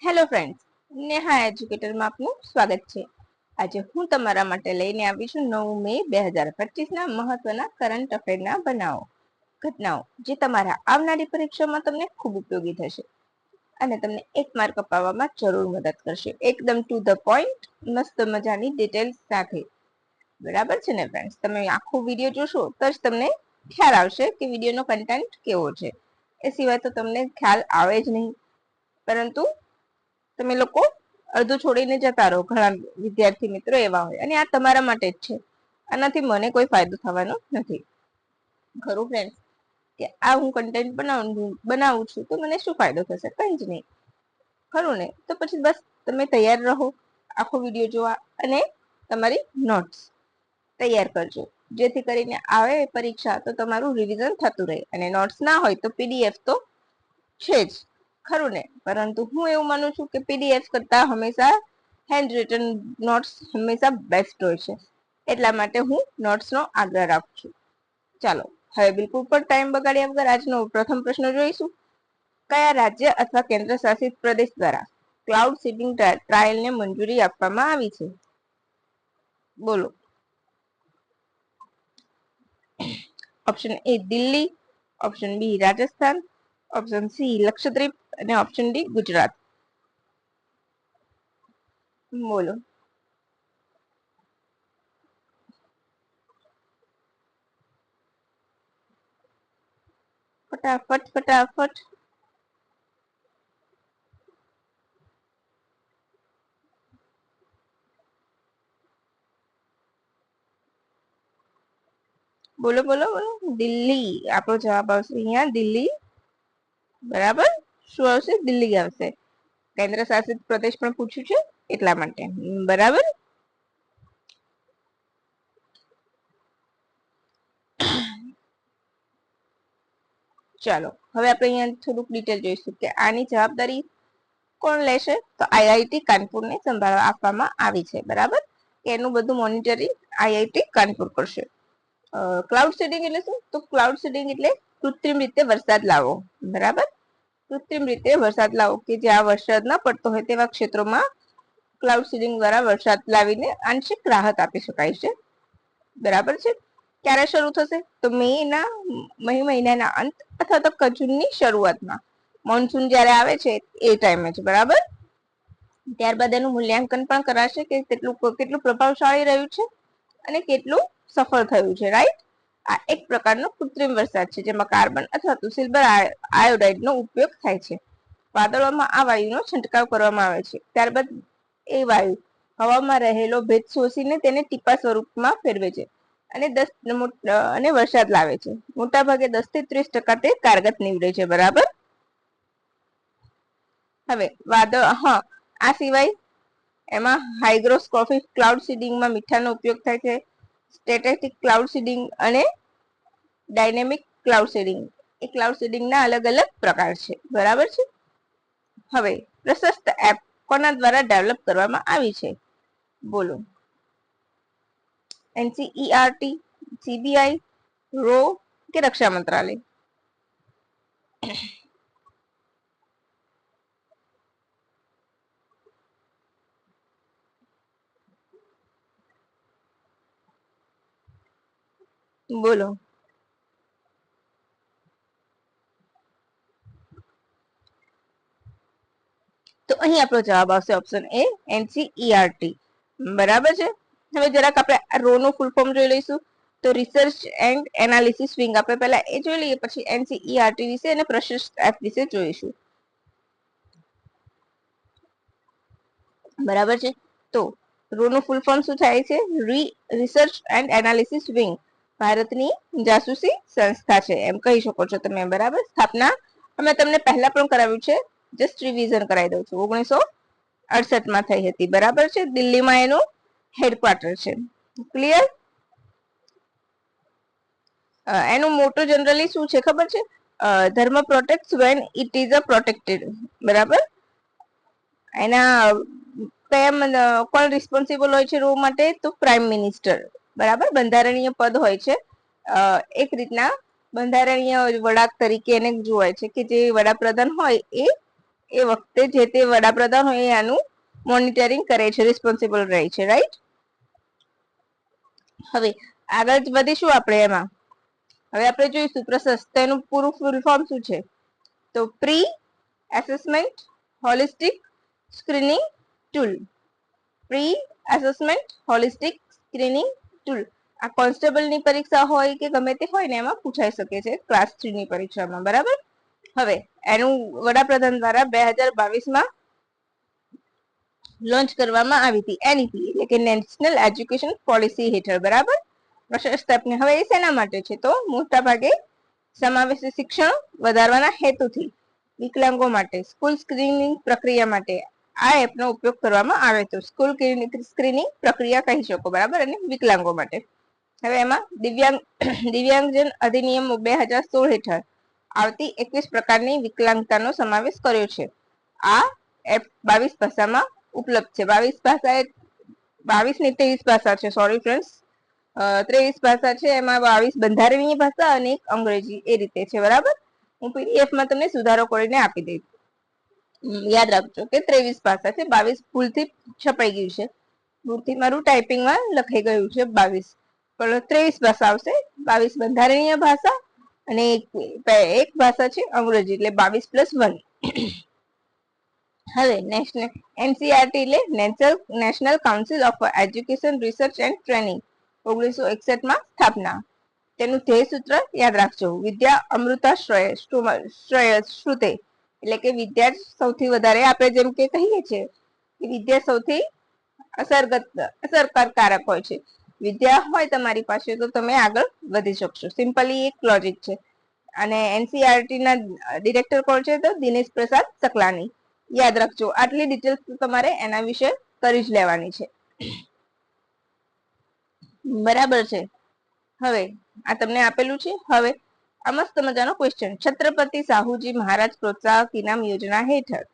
Hello friends, Neha એજ્યુકેટરમાં આપનું સ્વાગત છે. આજે હું તમારા માટે લઈને આવી છું 9 મે 2025ના મહત્વના કરંટ અફેરના ઘટનાઓ જે તમારા આવનારી પરીક્ષામાં તમને ખૂબ ઉપયોગી થશે અને તમને 1 માર્ક અપાવવામાં જરૂર મદદ કરશે. એકદમ ટુ ધ પોઈન્ટ, મસ્ત મજાની ડિટેલ્સ સાથે. બરાબર છે ને ફ્રેન્ડ્સ? તમે આખો વિડીયો જોશો તો જ તમને ખ્યાલ આવશે કે વિડીયોનો કન્ટેન્ટ કેવો છે. એ સિવાય તો તમને ખ્યાલ આવે જ નહીં, પરંતુ તમે લોકો અડધું છોડીને જતા રહો. ઘણા વિદ્યાર્થી મિત્રો એવા હોય, અને આ તમારા માટે જ છે. આનાથી મને કોઈ ફાયદો થવાનો નથી. ખરું ફ્રેન્ડ્સ કે આ હું કન્ટેન્ટ બનાવું છું તો મને શું ફાયદો થશે? કંઈ જ નહીં. ખરું ને? તો પછી બસ તમે તૈયાર રહો આખો વિડીયો જોવા, અને તમારી નોટ્સ તૈયાર કરજો, જેથી કરીને આવે પરીક્ષા તો તમારું રિવિઝન થતું રહે. અને નોટ્સ ના હોય તો પીડીએફ તો છે જ, ખરું ને? પરંતુ હું એવું માનું છું કે પીડીએફ કરતા હંમેશા હેન્ડ રિટન નોટ્સ હંમેશા બેસ્ટ હોય છે. એટલા માટે હું નોટ્સનો આગ્રહ રાખું છું. ચાલો હવે બિલકુલ પણ ટાઈમ બગાડ્યા વગર આજનો પ્રથમ પ્રશ્ન જોઈશું. કયા રાજ્ય અથવા કેન્દ્ર શાસિત પ્રદેશ દ્વારા ક્લાઉડ સીડિંગ ટ્રાયલને મંજૂરી આપવામાં આવી છે? બોલો. Option A Delhi, option B Rajasthan, option C Lakshadweep અને ઓપ્શન ડી ગુજરાત. બોલો. ફટાફટ ફટાફટ. બોલો બોલો બોલો. દિલ્હી આપણો જવાબ આવશે અહીંયા, દિલ્હી. બરાબર. શું આવશે? દિલ્હી આવશે. કેન્દ્ર શાસિત પ્રદેશ પણ પૂછ્યું છે એટલા માટે. બરાબર. ચાલો હવે આપણે અહીંયા થોડુંક ડિટેલ જોઈશું કે આની જવાબદારી કોણ લેશે. તો આઈઆઈટી કાનપુરને સંભાળવા આપવામાં આવી છે. બરાબર. એનું બધું મોનિટરિંગ આઈઆઈટી કાનપુર કરશે. ક્લાઉડ સીડિંગ એટલે શું? તો ક્લાઉડ સીડિંગ એટલે કૃત્રિમ રીતે વરસાદ લાવો. બરાબર. કૃત્રિમ રીતે વરસાદ લાવો કે જ્યાં વરસાદ ન પડતો હોય તેવા ક્ષેત્રોમાં ક્લાઉડ સીડિંગ દ્વારા વરસાદ લાવીને આંશિક રાહત આપી શકાય છે. બરાબર છે. ક્યારે શરૂ થશે? તો મે મહિનાના અંત અથવા તો જૂનની શરૂઆતમાં. મોન્સૂન જ્યારે આવે છે એ ટાઈમે જ. બરાબર. ત્યારબાદ એનું મૂલ્યાંકન પણ કરાશે કે કેટલું પ્રભાવશાળી રહ્યું છે અને કેટલું સફળ થયું છે. રાઈટ. આ એક પ્રકારનો કૃત્રિમ વરસાદ છે જેમાં કાર્બન અથવા તો સિલ્વર આયોડાઇડ નો ઉપયોગ થાય છે. વાદળોમાં આ વાયુનો છંટકાવ કરવામાં આવે છે. ત્યારબાદ એ વાયુ હવામાં રહેલો ભેજ શોષીને તેને ટીપા સ્વરૂપમાં ફેરવે છે અને વરસાદ લાવે છે. મોટા ભાગે 10 થી 30% તે કારગત નીવડે છે. બરાબર. હવે વાદળ, આ સિવાય એમાં હાઇગ્રોસ્કોપિક ક્લાઉડ સીડિંગમાં મીઠાનો ઉપયોગ થાય છે. સ્ટેટિક ક્લાઉડ સીડિંગ અને ડાયનેમિક ક્લાઉડ સીડિંગ, એ ક્લાઉડ સીડિંગ ના અલગ અલગ પ્રકાર છે. બરાબર છે. હવે પ્રશસ્ત એપ કોના દ્વારા ડેવલપ કરવામાં આવી છે? બોલો. એનસીઈઆરટી, સીબીઆઈ, રો કે રક્ષા મંત્રાલય? બોલો. તો અહીં આપણો જવાબ આવશે ઓપ્શન એ, એનસીઈઆરટી. બરાબર છે. હવે જરાક આપણે રો નું ફૂલ ફોર્મ જોઈ લઈશું. તો રિસર્ચ એન્ડ એનાલિસિસ વિંગ. આપણે પહેલા એ જોઈ લઈએ, પછી એનસીઈઆરટી વિશે અને પ્રશસ્ત એપ વિશે જોઈશું. બરાબર છે. તો રો નું ફૂલ ફોર્મ શું થાય છે? Research and analysis wing. ભારતની જાસૂસી સંસ્થા છે એમ કહી શકો છો તમે. બરાબર. સ્થાપના અમે તમને પહેલા પણ કરાવ્યું છે, જસ્ટ રિવિઝન કરાવી દઉં છું. 1968 માં થઈ હતી. બરાબર છે. દિલ્હીમાં એનું હેડક્વાર્ટર છે. ક્લિયર? એનું મોટો જનરલી શું છે ખબર છે? ધર્મ protect when it is a protected. બરાબર. એના કોણ રિસ્પોન્સિબલ હોય છે રો માટે? તો પ્રાઇમ મિનિસ્ટર. બરાબર. બંધારણીય પદ હોય છે. એક રીતના બંધારણીય વડા તરીકે એને જોવાય છે કે જે વડાપ્રધાન હોય એ એ વખતે જે તે વડાપ્રધાન હોય આનું મોનિટરિંગ કરે છે, રિસ્પોન્સિબલ રહે છે, રાઈટ. હવે આગળ વધીશું આપણે એમાં. હવે આપણે જોઈશું પ્રશસ્ત, એનું પૂરું ફૂલ ફોર્મ શું છે? તો pre assessment holistic screening tool. Pre assessment holistic screening tool. આ કોન્સ્ટેબલની પરીક્ષા હોય કે ગમે તે હોય ને એમાં પૂછાઈ શકે છે, ક્લાસ 3 ની પરીક્ષામાં, બરાબર. હવે એનું વડાપ્રધાન દ્વારા 2022માં લોન્ચ કરવામાં આવી હતી, એનઈપી એટલે કે નેશનલ એજ્યુકેશન પોલિસી હેઠળ, બરાબર. પ્રશસ્ત એપને હવે એ શેના માટે છે? તો મોટા ભાગે સમાવેશી શિક્ષણ વધારવાના હેતુથી વિકલાંગો માટે સ્કૂલ સ્ક્રીનિંગ પ્રક્રિયા માટે આ એપનો ઉપયોગ કરવામાં આવે તો સ્કૂલ સ્ક્રીનિંગ પ્રક્રિયા કહી શકો, બરાબર, અને વિકલાંગો માટે. હવે એમાં દિવ્યાંગજન અધિનિયમ 2016 હેઠળ આવતી 21 પ્રકારની વિકલાંગતાનો સમાવેશ કર્યો છે. આ એપ 22 ભાષામાં ઉપલબ્ધ છે. 22 ભાષા, 22 ને 23 ભાષા છે, સોરી ફ્રેન્ડ્સ, 23 ભાષા છે, એમાં 22 બંધારણીય ભાષા અને એક અંગ્રેજી, એ રીતે છે, બરાબર. હું પીડીએફ માં તમને સુધારો કરીને આપી દઈશ. યાદ રાખજો કે 23 ભાષા છે, 22 ભૂલથી છપાઈ ગયું છે, ભૂલથી મારું ટાઈપિંગમાં લખાઈ ગયું છે 22, પણ 23 ભાષા આવશે. 22 બંધારણીય ભાષા અને એક ભાષા છે અંગ્રેજી, એટલે 22+1. હવે એનસીઆરટી એટલે national council of education research and training, 1961 માં સ્થાપના. તેનું ધ્યેય સૂત્ર યાદ રાખજો, વિદ્યા અમૃતા શ્રુતે, એટલે કે વિદ્યા સૌથી વધારે, આપણે જેમ કે કહીએ છીએ કે વિદ્યા સૌથી અસરકારક હોય છે. વિદ્યા હોય તમારી પાસે તો તમે આગળ વધી શકશો. સિમ્પલી એક લોજિક છે. અને એનસીઆરટી ના ડિરેક્ટર કોણ છે? તો દિનેશ પ્રસાદ સકલાની. યાદ રાખજો, આટલી ડિટેલ્સ તમારે એના વિશે કરી જ લેવાની છે, બરાબર છે. હવે આ તમને આપેલું છે. હવે આ મસ્ત મજાનો ક્વેશ્ચન, છત્રપતિ સાહુજી મહારાજ પ્રોત્સાહક ઇનામ યોજના હેઠળ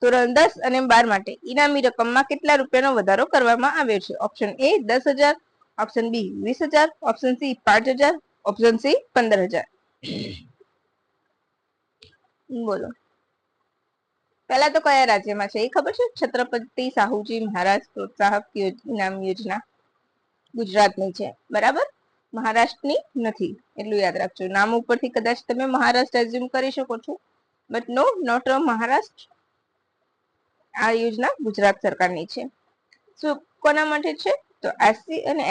ધોરણ 10 અને 12 માટે ઇનામી રકમમાં કેટલા રૂપિયાનો વધારો કરવામાં આવ્યો છે? Option A 10,000, option B 20,000, option C 5,000, option C 15,000. બોલો, પહેલા તો કયા રાજ્યમાં છે એ ખબર છે? છત્રપતિ સાહુજી મહારાજ પ્રોત્સાહક ઇનામ યોજના ગુજરાતની છે, બરાબર, મહારાષ્ટ્રની નથી, એટલું યાદ રાખજો. નામ ઉપરથી કદાચ તમે મહારાષ્ટ્ર એઝ્યુમ કરી શકો છો, બટ નો, નોટ મહારાષ્ટ્ર. આ યોજના ગુજરાત સરકારની છે. શું કોના માટે છે? તો એસસી અને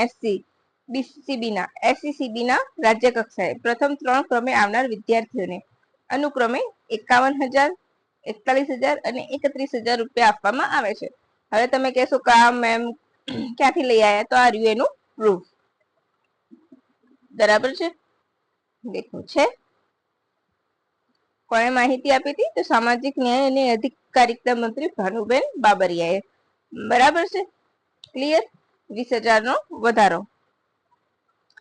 એસસીસીબી ના રાજ્ય કક્ષાએ પ્રથમ 3 ક્રમે આવનાર વિદ્યાર્થીઓને અનુક્રમે 51,000, 41,000 અને 31,000 રૂપિયા આપવામાં આવે છે. હવે તમે કહેશો કે આ મેમ ક્યાંથી લઈ આવ્યા? તો આ રહ્યું એનું પ્રૂફ, બરાબર છે. દેખો છે, કોણે માહિતી આપી હતી? તો સામાજિક ન્યાય અને અધિકારિતા મંત્રી ભાનુબેન બાબરિયાએ, બરાબર છે. ક્લિયર? 20,000 નો વધારો.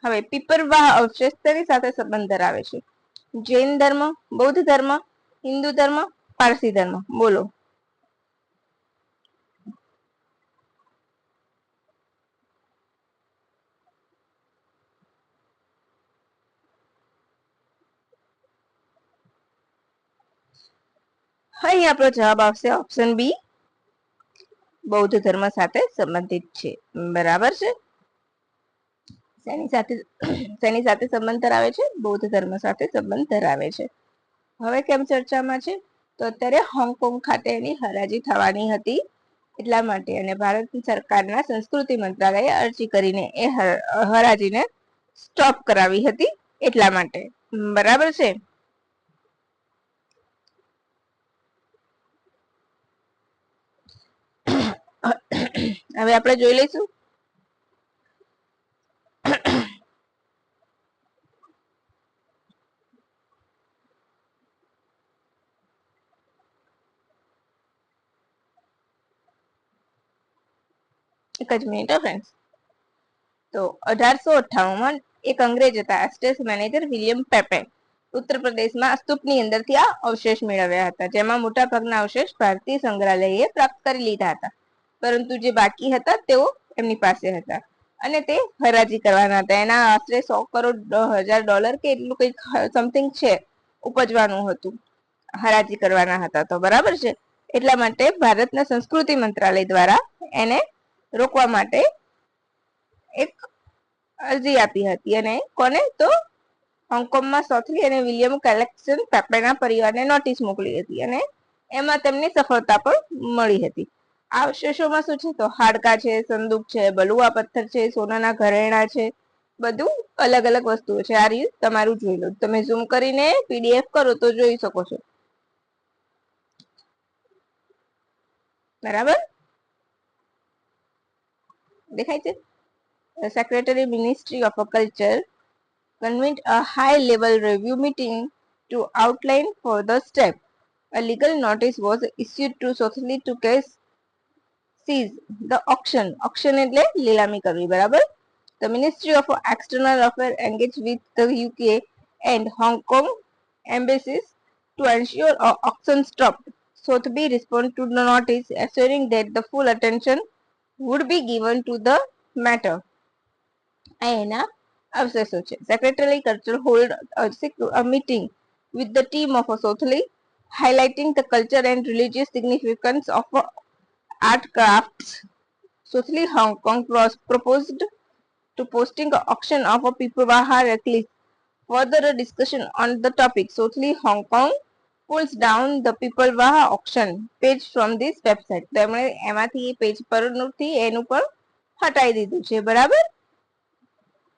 હવે પીપરવાહ અવશેષ તેની સાથે સંબંધ ધરાવે છે? જૈન ધર્મ, બૌદ્ધ ધર્મ, હિન્દુ ધર્મ, પારસી ધર્મ, બોલો. અહીં આપણો જવાબ આવશે ઓપ્શન બી, બૌદ્ધ ધર્મ સાથે સંબંધિત છે, બરાબર છે. શેની સાથે સંબંધ ધરાવે છે? બૌદ્ધ ધર્મ સાથે સંબંધ ધરાવે છે. હવે કેમ ચર્ચામાં છે? તો અત્યારે હોંગકોંગ ખાતે એની હરાજી થવાની હતી, એટલા માટે, અને ભારત સરકારના સંસ્કૃતિ મંત્રાલયે અરજી કરીને એ હરાજીને સ્ટોપ કરાવી હતી, એટલા માટે, બરાબર છે. હવે આપણે જોઈ લઈશું એક જ મિનિટ ફ્રેન્ડ્સ. તો 1898માં એક અંગ્રેજ હતા, સ્ટેટ મેનેજર વિલિયમ પેપે, ઉત્તર પ્રદેશમાં સ્તૂપની અંદરથી આ અવશેષ મેળવ્યા હતા, જેમાં મોટા ભાગના અવશેષ ભારતીય સંગ્રહાલયે પ્રાપ્ત કરી લીધા હતા, પરંતુ જે બાકી હતા તેઓ એમની પાસે હતા અને તે હરાજી કરવાના હતા. એના આશરે $100 કરોડ કે એટલું કંઈક સમથિંગ છે ઉપજવાનું હતું. હરાજી કરવાના હતા. તો બરાબર છે, એટલા માટે ભારતના સંસ્કૃતિ મંત્રાલય દ્વારા એને રોકવા માટે એક અરજી આપી હતી. અને કોને? તો હોંગકોંગમાં સોથલી અને વિલિયમ કલેક્શન પેપેના પરિવારને નોટિસ મોકલી હતી અને એમાં તેમને સફળતા પણ મળી હતી. આ અવશેષોમાં શું છે? તો હાડકા છે, સંદૂક છે, બલુઆ પથ્થર છે, સોનાના ઘરેણા છે, બધું અલગ અલગ વસ્તુઓ છે. આ રીત તમારું જોઈ લો, તમે ઝૂમ કરીને પીડીએફ કરો તો જોઈ શકો છો. બરાબર દેખાય છે? Secretary Ministry of Culture convened a high-level review meeting to outline further steps. A legal notice was issued to Sothli to seize the auction. Auction એટલે લીલામી કરવી. બરાબર. The Ministry of External Affairs engaged with the UK and Hong Kong embassies to ensure auction stopped. Sotheby responded to the notice, assuring that the full attention would be given to the matter. આ એના અવશેષો છે. Secretary Culture hold a meeting with the team of Sothli, highlighting the culture and religious significance of art crafts. Sothli Hong Kong proposed to posting an auction of a Pipavaha necklace. Further a discussion on the topic. Sothli Hong Kong pulls down the Pipavaha auction page from this website. તો એમણે એમાંથી એ page પરથી એનું પણ હટાવી દીધું છે. બરાબર,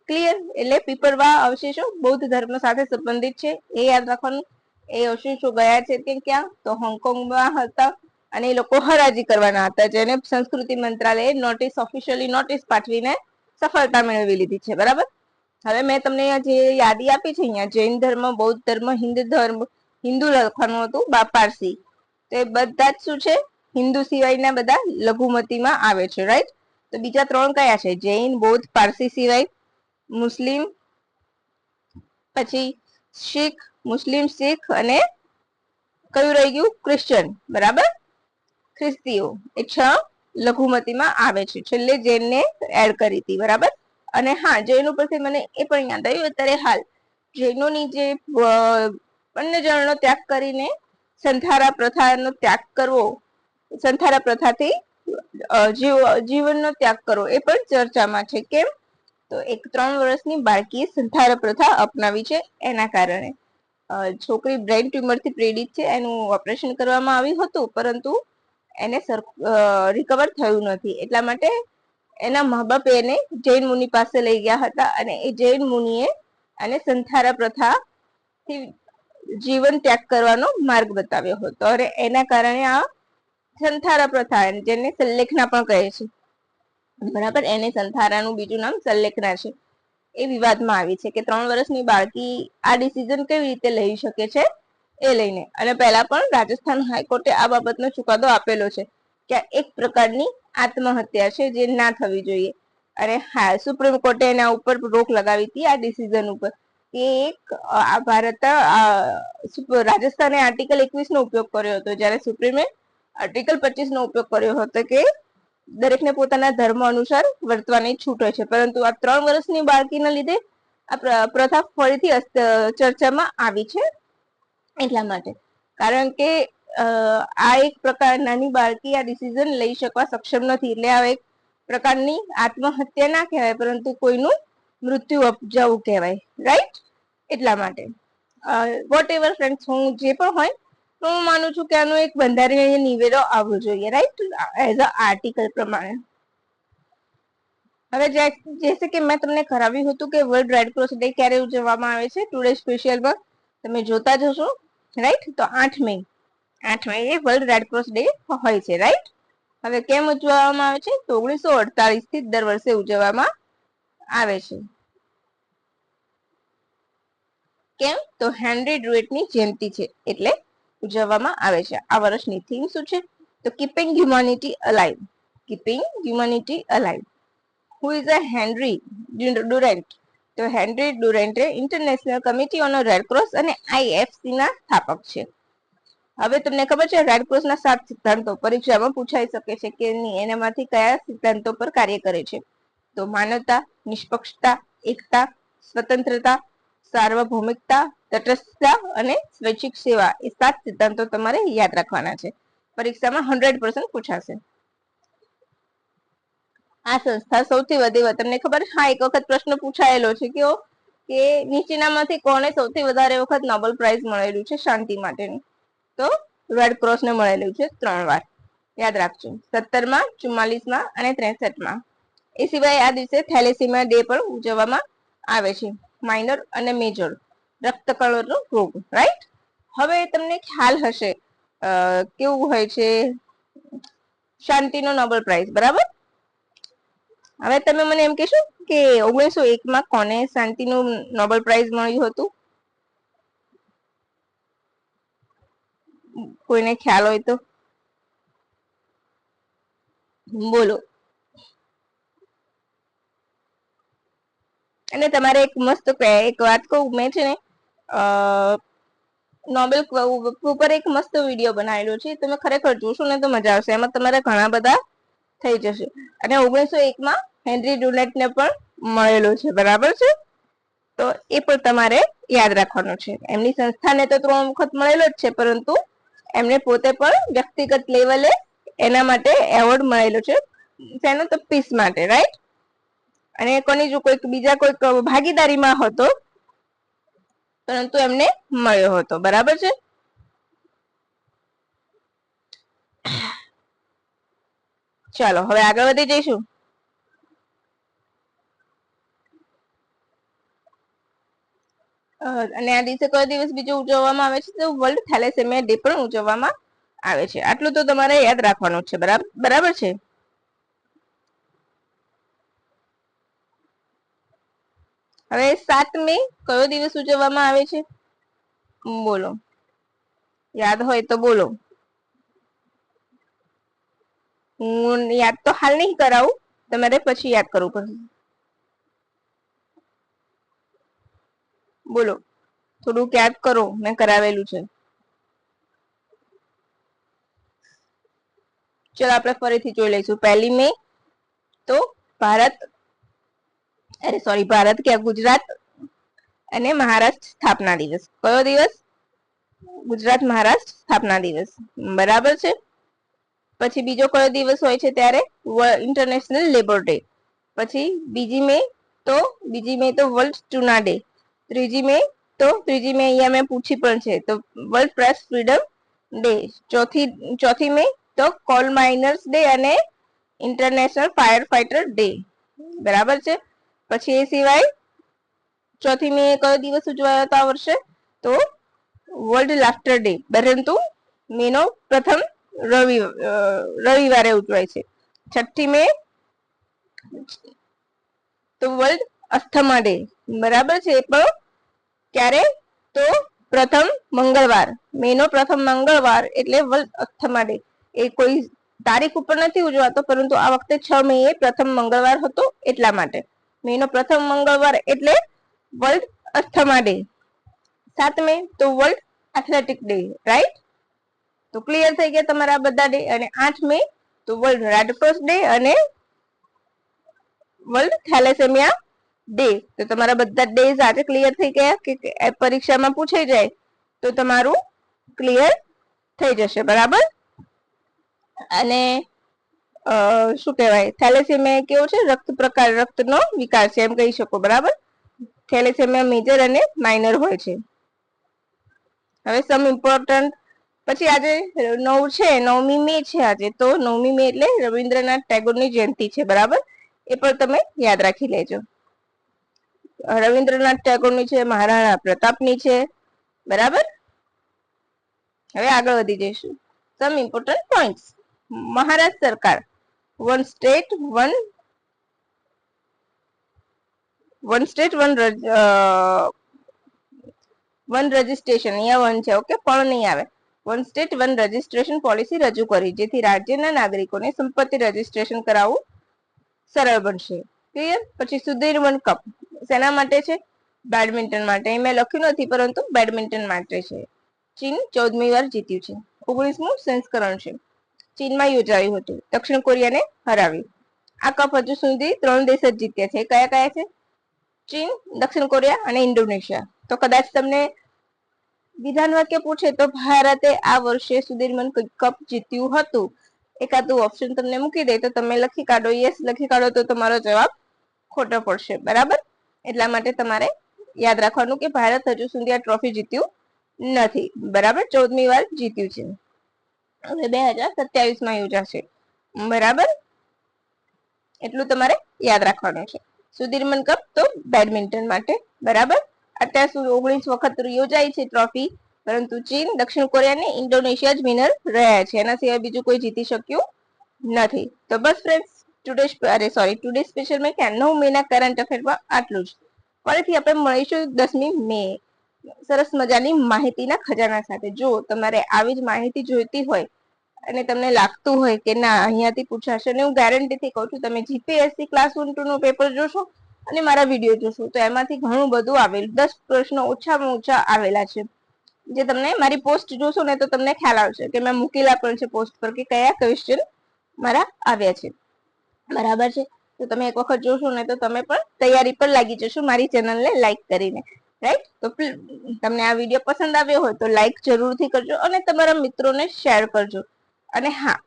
ક્લિયર? એટલે પીપળવા અવશેષો બૌદ્ધ ધર્મ સાથે સંબંધિત છે, એ યાદ રાખવાનું. એ અવશેષો ગયા છે કે ક્યાં? તો હોંગકોંગમાં હતા અને એ લોકો હરાજી કરવાના હતા, જેને સંસ્કૃતિ મંત્રાલયે ઓફિશિયલી નોટિસ પાઠવીને સફળતા મેળવી લીધી છે. બરાબર. હવે મેં તમને જે યાદી આપી છે અહીંયા, જૈન ધર્મ, બૌદ્ધ ધર્મ, હિન્દુ લખવાનું હતું પારસી, તો એ બધા જ શું છે? હિન્દુ સિવાયના બધા લઘુમતીમાં આવે છે. રાઈટ? તો બીજા 3 કયા છે? જૈન, બૌદ્ધ, પારસી સિવાય મુસ્લિમ, પછી શીખ, મુસ્લિમ, શીખ અને કયું રહી ગયું? ક્રિશ્ચન. બરાબર, ખ્રિસ્તીઓ. એ 6 લઘુમતીમાં આવે છે. છેલ્લે જૈનને એડ કરી હતી. બરાબર. અને હા, જૈનો પરથી મને એ પણ યાદ આવ્યું, અત્યારે હાલ જૈનોની જે અન્નજળનો ત્યાગ કરીને સંથારા પ્રથાનો ત્યાગ કરવો, સંથારા પ્રથાથી જીવનનો ત્યાગ કરવો, એ પણ ચર્ચામાં છે. કેમ? તો એક 3 વર્ષની બાળકીએ સંથારા પ્રથા અપનાવી છે. એના કારણે છોકરી બ્રેઇન ટ્યુમરથી પીડિત છે, એનું ઓપરેશન કરવામાં આવ્યું હતું, પરંતુ એને રિકવર થયું નથી. એટલા માટે એના મા બાપ એને જૈન મુનિ પાસે લઈ ગયા હતા અને એ જૈન મુનિએ એને સંથારા પ્રથાથી જીવન ત્યાગ કરવાનો માર્ગ બતાવ્યો હતો. અને એના કારણે આ સંથારા પ્રથા, જેને સલ્લેખના પણ કહે છે, બરાબર, એને સંથારાનું બીજું નામ સલ્લેખના છે, એ વિવાદમાં આવી છે કે 3 વર્ષની બાળકી આ ડિસિઝન કેવી રીતે લઈ શકે છે, એ લઈને. અને પહેલા પણ રાજસ્થાન હાઈકોર્ટે આ બાબતનો ચુકાદો આપેલો છે કે એક પ્રકારની આત્મહત્યા છે, જે ના થવી જોઈએ. અને હા, સુપ્રીમ કોર્ટે એના ઉપર રોક લગાવી હતી આ ડિસિઝન ઉપર કે એક રાજસ્થાને આર્ટિકલ 21 નો ઉપયોગ કર્યો હતો, જ્યારે સુપ્રીમે આર્ટિકલ 25 નો ઉપયોગ કર્યો હતો કે દરેકને પોતાના ધર્મ અનુસાર વર્તવાની છૂટ હોય છે. પરંતુ આ 3 વર્ષની બાળકીના લીધે આ પ્રથા ફરીથી ચર્ચામાં આવી છે. એટલા માટે, કારણ કે આ એક પ્રકાર નાની બાળકી આ ડિસિઝન લઈ શકવા સક્ષમ નથી, એટલે આ એક પ્રકારની આત્મહત્યા ના કહેવાય, પરંતુ કોઈનું મૃત્યુ અપજાવું કહેવાય. રાઈટ? એટલા માટે વોટ એવર ફ્રેન્ડ્સ, હું જે પણ હોય, તો હું માનું છું કે આનું એક બંધારણીય નિવેદન આવવું જોઈએ. રાઈટ? એઝ અ આર્ટિકલ પ્રમાણે. હવે જैसे કે મેં તમને કરાવ્યું હતું કે વર્લ્ડ રેડ ક્રોસ ડે ક્યારે ઉજવવામાં આવે છે, ટુડે સ્પેશિયલમાં તમે જોતા જશો. રાઈટ? તો 8 મે એ વર્લ્ડ રેડ ક્રોસ ડે હોય છે. રાઈટ? હવે કેમ ઉજવવામાં આવે છે? તો 1948 થી દર વર્ષે ઉજવવામાં આવે છે. કેમ? તો હેનરી ડ્રુઇટની જયંતિ છે એટલે ઉજવવામાં આવે છે. આ વર્ષની થીમ શું છે? તો keeping humanity alive. Keeping humanity alive. Who is a Henry Durant? તો Henry Durant international committee on red cross અને IFC ના સ્થાપક છે. હવે તમને ખબર છે રેડ ક્રોસ ના 7 સિદ્ધાંતો પરીક્ષામાં પૂછાઈ શકે છે કે એનામાંથી કયા સિદ્ધાંતો પર કાર્ય કરે છે? તો માનવતા, નિષ્પક્ષતા, એકતા, સ્વતંત્રતા, સાર્વભૌમિકતા, તટસ્થતા અને સ્વૈચ્છિક સેવા એ 7 સિદ્ધાંતો તમારે યાદ રાખવાના છે. પરીક્ષામાં 100% પૂછાશે. આ સંસ્થા સૌથી વધુ, તમને ખબર? હા, એક વખત પ્રશ્ન પૂછાયેલો છે કે નીચેનામાંથી કોને સૌથી વધારે વખત નોબેલ પ્રાઇઝ મળેલું છે શાંતિ માટેનું? તો રેડ ક્રોસ ને મળેલું છે 3 વાર. યાદ રાખજો. 17માં, 44માં અને 63માં. એ સિવાય આ દિવસે થેલેસીમિયા ડે પણ ઉજવવામાં આવે છે. માઇનર અને મેજર રક્તકણોનો રોગ, રાઈટ? હવે તમને ખ્યાલ હશે કેવું હોય છે શાંતિનો નોબેલ પ્રાઇઝ, બરાબર? હવે તમે મને એમ કહેશો કે 1901માં કોને શાંતિનું નોબેલ પ્રાઇઝ મળ્યું હતું? કોઈને ખ્યાલ હોય તો બોલો. અને તમારે એક મસ્ત એક વાત કહું, મેં છે ને નોબેલ ઉપર એક મસ્ત વિડીયો બનાવેલો છે, તમે ખરેખર જોશો ને તો મજા આવશે. એમાં તમારે ઘણા બધા થઈ જશે. અને 1901માં હેનરી ડુનેટને પણ મળેલો છે, બરાબર છે? તો એ પણ તમારે યાદ રાખવાનું છે. એમની સંસ્થાને તો 3 વખત મળેલો જ છે, પરંતુ એમને પોતે પણ વ્યક્તિગત લેવલે એના માટે એવોર્ડ મળેલો છે. શેનો? તો પીસ માટે, રાઈટ? અને કોની જો કોઈક બીજા કોઈક ભાગીદારીમાં હતો, પરંતુ એમને મળ્યો હતો, બરાબર છે? ચાલો હવે આગળ વધી જઈશું. અને આ દિવસે કયો દિવસ બીજો ઉજવવામાં આવે છે? તો વર્લ્ડ થેલેસેમિયા ડે પણ ઉજવવામાં આવે છે. આટલું તો તમારે યાદ રાખવાનું છે, બરાબર છે? હવે 7 મે કયો દિવસ ઉજવવામાં આવે છે? બોલો, યાદ હોય તો બોલો. હું યાદ તો હાલ નહીં કરાવું, તમારે પછી યાદ કરવું પડશે. બોલો, થોડુંક યાદ કરો, મેં કરાવેલું છે. ચલો આપણે ફરીથી જોઈ લઈશું. 1 મે તો ભારત ગુજરાત અને મહારાષ્ટ્ર સ્થાપના દિવસ. કયો દિવસ? ગુજરાત મહારાષ્ટ્ર સ્થાપના દિવસ, બરાબર છે? પછી બીજો કયો દિવસ હોય છે ત્યારે? International labour day. પછી બીજી મે તો વર્લ્ડ ટુના ડે. ત્રીજી મે અહીંયા મેં પૂછી પણ છે, તો વર્લ્ડ પ્રેસ ફ્રીડમ ડે. ચોથી મે તો કોલ માઇનર્સ ડે અને ઇન્ટરનેશનલ ફાયર ફાઈટર ડે, બરાબર છે? પછી એ સિવાય ચોથી મે કયો દિવસ ઉજવાયો હતો આ વર્ષે? તો વર્લ્ડ લાફ્ટર ડે, પરંતુ મેનો પ્રથમ રવિવારે ઉજવાય છે. 6ઠી મે તો વર્લ્ડ અસ્થમા ડે, બરાબર છે? એ પણ ક્યારે? તો પ્રથમ મંગળવાર, મેનો પ્રથમ મંગળવાર એટલે વર્લ્ડ અસ્થમા ડે. એ કોઈ તારીખ ઉપર નથી ઉજવાતો, પરંતુ આ વખતે 6 મે એ પ્રથમ મંગળવાર હતો એટલા માટે. મેનો પ્રથમ મંગળવાર એટલે વર્લ્ડ અસ્થમા ડે. 7 મે તો વર્લ્ડ એથ્લેટિક ડે, રાઈટ? તો ક્લિયર થઈ ગયા તમારા બધા ડે. અને 8 મે તો વર્લ્ડ રેડ ક્રોસ ડે અને વર્લ્ડ થેલેસેમિયા ડે. તો તમારા બધા ડેઝ આજે ક્લિયર થઈ ગયા કે પરીક્ષામાં પૂછાઈ જાય તો તમારું ક્લિયર થઈ જશે, બરાબર? અને શું કહેવાય, થેલેસેમિયા કેવો છે? રક્ત પ્રકાર, રક્તનો વિકાર છે એમ કહી શકો, બરાબર? થેલેસેમિયા મેજર અને માઇનર હોય છે. હવે સમ ઇમ્પોર્ટન્ટ, પછી આજે 9મી મે છે આજે. તો 9મી મે એટલે રવિન્દ્રનાથ ટાગોરની જયંતિ છે, બરાબર? એ પણ તમે યાદ રાખી લેજો. રવિન્દ્રનાથ ટાગોરની છે, મહારાણા પ્રતાપની છે, બરાબર? હવે આગળ વધી જઈશું. સમ ઇમ્પોર્ટન્ટ પોઈન્ટ્સ. મહારાષ્ટ્ર સરકાર વન સ્ટેટ વન રજિસ્ટ્રેશન, અહીંયા વન છે, ઓકે, પણ નહીં આવે. One state one registration policy રજૂ કરી, જેથી રાજ્યના નાગરિકોને સંપત્તિ રજિસ્ટ્રેશન કરાવવું સરળ બનશે. ક્લિયર? પછી સુધીર વર્લ્ડ કપ શેના માટે છે? બેડમિન્ટન માટે. મેં લખ્યું નથી, પરંતુ બેડમિન્ટન માટે છે. ચીન 14મી વાર જીત્યું છે. 19મું સંસ્કરણ છે. ચીનમાં યોજાયું હતું. દક્ષિણ કોરિયાને હરાવ્યું. આ કપ હજુ સુધી 3 દેશ જ જીત્યા છે. કયા કયા છે? ચીન, દક્ષિણ કોરિયા અને ઇન્ડોનેશિયા. તો કદાચ તમને વિધાન વાક્ય પૂછે તો ભારતે આ વર્ષે સુધીરમન કપ જીત્યું હતું, એકાદું ઓપ્શન તમને મૂકી દે તો તમે લખી કાઢો, યસ લખી કાઢો તો તમારો જવાબ ખોટો પડશે. બરાબર, એટલા માટે તમારે યાદ રાખવાનું કે ભારત હજુ સુધી આ ટ્રોફી જીત્યું નથી. બરાબર, 14મી વાર જીત્યું છે. હવે 2027માં યોજાશે. બરાબર, એટલું તમારે યાદ રાખવાનું છે. સુધીરમન કપ તો બેડમિન્ટન માટે. બરાબર, અત્યાર સુધી 19 વખત યોજાઈ છે ટ્રોફી, પરંતુ ચીન, દક્ષિણ કોરિયા અને ઇન્ડોનેશિયા જ વિનર રહ્યા છે. એના સિવાય બીજું કોઈ જીતી શક્યું નથી. તો બસ ફ્રેન્ડ્સ, ટુડે સ્પેશિયલ મેં કે 9 મેના કરંટ અફેરમાં આટલું જ. ફરીથી આપણે મળીશું 10મી મે સરસ મજાની માહિતીના ખજાના સાથે. જો તમારે આવી જ માહિતી જોઈતી હોય અને તમને લાગતું હોય કે ના અહીંયાથી પૂછાશે, અને હું ગેરંટીથી કહું છું તમે જીપીએસસી ક્લાસ 1-2 નું પેપર જોશો અને મારા વિડીયો જોશો તો એમાંથી ઘણું બધું આવેલું, 10 પ્રશ્નો ઓછામાં ઓછા આવેલા છે. જે તમને મારી પોસ્ટ જોશો ને તો તમને ખ્યાલ આવશે કે મેં મૂકેલા પણ છે પોસ્ટ પર કે કયા ક્વેશ્ચન મારા આવ્યા છે. બરાબર છે, તો તમે એક વખત જોશો ને તો તમે પણ તૈયારી પર લાગી જશો મારી ચેનલને લાઈક કરીને. રાઈટ, તો તમને આ વિડીયો પસંદ આવ્યો હોય તો લાઈક જરૂરથી કરજો અને તમારા મિત્રોને શેર કરજો. અને હા,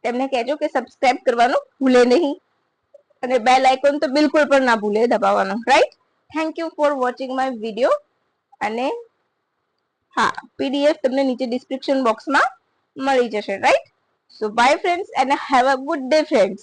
તેમને કહેજો કે સબસ્ક્રાઇબ કરવાનું ભૂલે નહીં અને બેલ આઇકોન તો બિલકુલ પણ ના ભૂલે દબાવવાનું. Right, thank you for watching my video. અને હા, પીડીએફ તમને નીચે ડિસ્ક્રિપ્શન બોક્સમાં મળી જશે. Right, so bye friends and have a good day friends.